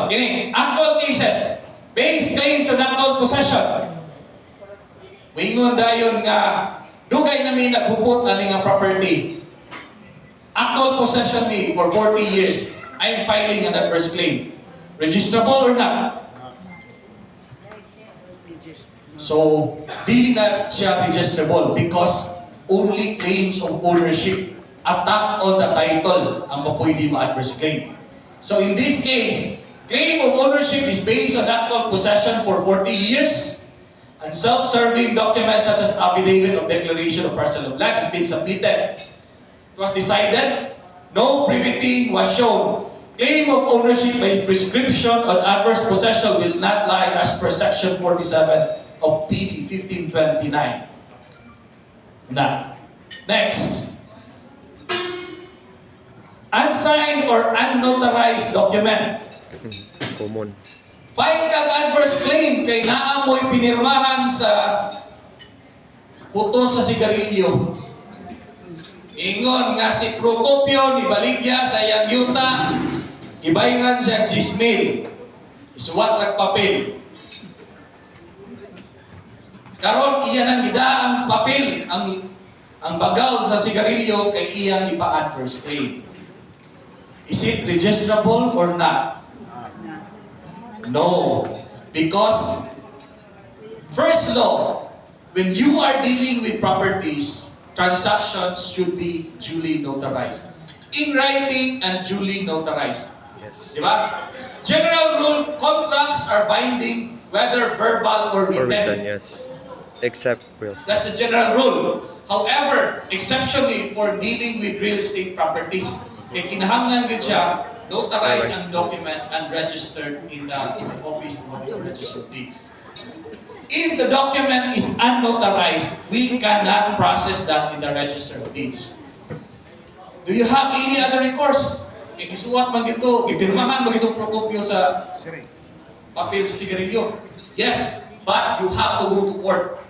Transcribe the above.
kini, actual cases, based claims on actual possession. Wingon dayon nga, dugay namin naghupot ani nga property. Actual possession me for 40 years. I'm filing an adverse claim. Registrable or not? So, dili na siya registrable because only claims of ownership, attack on the title, ang mapwede ma-adverse claim. So, in this case, claim of ownership is based on actual possession for 40 years, and self-serving documents such as affidavit of declaration of parcel of land has been submitted. It was decided, no privity was shown. Claim of ownership by prescription on adverse possession will not lie as per section 47 of PD 1529. Now, next. Unsigned or unnotarized document. Common. File kag adverse claim kay naamoy pinirmahan sa putos sa sigarilyo. Ingon nga si Procopio ni Baligya sa iyang yuta, gibayran siya 10,000. Isuwat nagpapel. Karon iya nang idaang papel ang bagaw sa sigarilyo kay iyang ipa-adverse claim. Is it registrable or not? No. Because first law, when you are dealing with properties, transactions should be duly notarized. In writing and duly notarized. Yes. Diba? General rule, contracts are binding whether verbal or Or written. written, yes. Except wills. That's the general rule. However, exceptionally for dealing with real estate properties, kinahanglan gid siya notarized ang document and registered in the Office of the Register of Deeds. If the document is unnotarized, we cannot process that in the Register of Deeds. Do you have any other recourse? Ikisuwat man gito, ipirmahan man gitong Procopio sa papel sa sigarilyo. Yes, but you have to go to court.